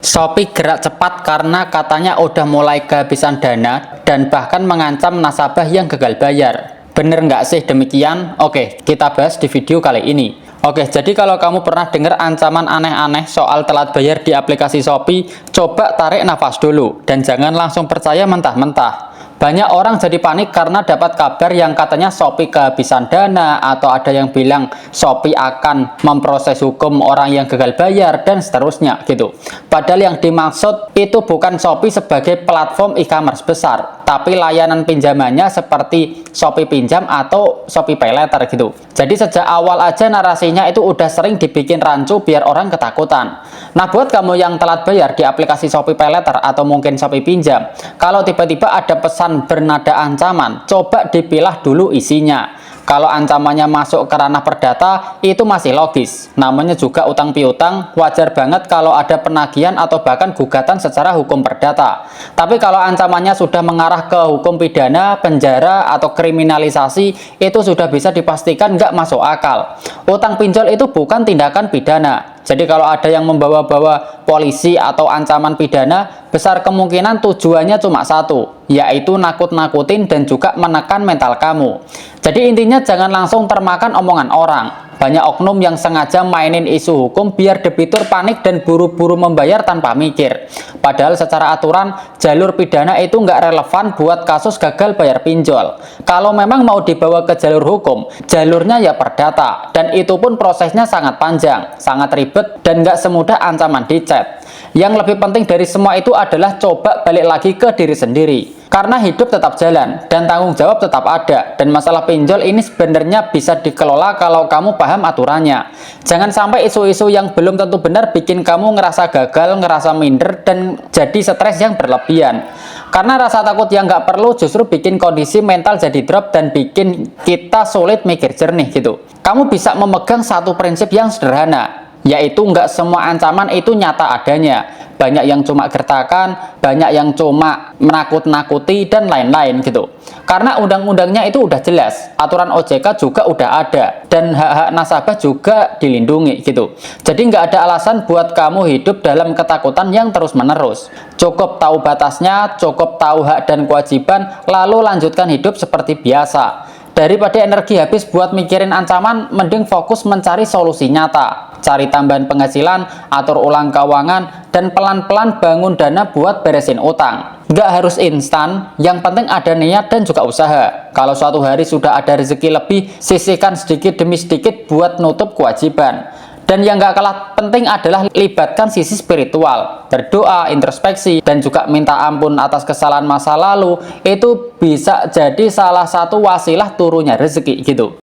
Shopee gerak cepat karena katanya udah mulai kehabisan dana dan bahkan mengancam nasabah yang gagal bayar. Bener nggak sih demikian? Oke, kita bahas di video kali ini. Oke, jadi kalau kamu pernah dengar ancaman aneh-aneh soal telat bayar di aplikasi Shopee, coba tarik nafas dulu dan jangan langsung percaya mentah-mentah. Banyak orang jadi panik karena dapat kabar yang katanya Shopee kehabisan dana, atau ada yang bilang Shopee akan memproses hukum orang yang gagal bayar dan seterusnya gitu. Padahal yang dimaksud itu bukan Shopee sebagai platform e-commerce besar, tapi layanan pinjamannya seperti Shopee Pinjam atau Shopee Paylater gitu. Jadi sejak awal aja narasinya itu udah sering dibikin rancu biar orang ketakutan. Nah, buat kamu yang telat bayar di aplikasi Shopee Paylater atau mungkin Shopee Pinjam, kalau tiba-tiba ada pesan bernada ancaman, coba dipilah dulu isinya. Kalau ancamannya masuk ke ranah perdata, itu masih logis. Namanya juga utang piutang, wajar banget kalau ada penagihan atau bahkan gugatan secara hukum perdata. Tapi kalau ancamannya sudah mengarah ke hukum pidana, penjara, atau kriminalisasi, itu sudah bisa dipastikan nggak masuk akal. Utang pinjol itu bukan tindakan pidana. Jadi kalau ada yang membawa-bawa polisi atau ancaman pidana, besar kemungkinan tujuannya cuma satu, yaitu nakut-nakutin dan juga menekan mental kamu. Jadi intinya jangan langsung termakan omongan orang. Banyak oknum yang sengaja mainin isu hukum biar debitur panik dan buru-buru membayar tanpa mikir. Padahal secara aturan, jalur pidana itu nggak relevan buat kasus gagal bayar pinjol. Kalau memang mau dibawa ke jalur hukum, jalurnya ya perdata. Dan itu pun prosesnya sangat panjang, sangat ribet, dan nggak semudah ancaman di chat. Yang lebih penting dari semua itu adalah coba balik lagi ke diri sendiri. Karena hidup tetap jalan dan tanggung jawab tetap ada, dan masalah pinjol ini sebenarnya bisa dikelola kalau kamu paham aturannya. Jangan sampai isu-isu yang belum tentu benar bikin kamu ngerasa gagal, ngerasa minder, dan jadi stres yang berlebihan. Karena rasa takut yang nggak perlu justru bikin kondisi mental jadi drop dan bikin kita sulit mikir jernih gitu. Kamu bisa memegang satu prinsip yang sederhana, yaitu nggak semua ancaman itu nyata adanya. Banyak yang cuma gertakan, banyak yang cuma menakut-nakuti, dan lain-lain gitu. Karena undang-undangnya itu udah jelas, aturan OJK juga udah ada, dan hak-hak nasabah juga dilindungi gitu. Jadi nggak ada alasan buat kamu hidup dalam ketakutan yang terus-menerus. Cukup tahu batasnya, cukup tahu hak dan kewajiban, lalu lanjutkan hidup seperti biasa. Daripada energi habis buat mikirin ancaman, mending fokus mencari solusi nyata. Cari tambahan penghasilan, atur ulang keuangan, dan pelan-pelan bangun dana buat beresin utang. Nggak harus instan, yang penting ada niat dan juga usaha. Kalau suatu hari sudah ada rezeki lebih, sisihkan sedikit demi sedikit buat nutup kewajiban. Dan yang nggak kalah penting adalah libatkan sisi spiritual. Berdoa, introspeksi, dan juga minta ampun atas kesalahan masa lalu, itu bisa jadi salah satu wasilah turunnya rezeki gitu.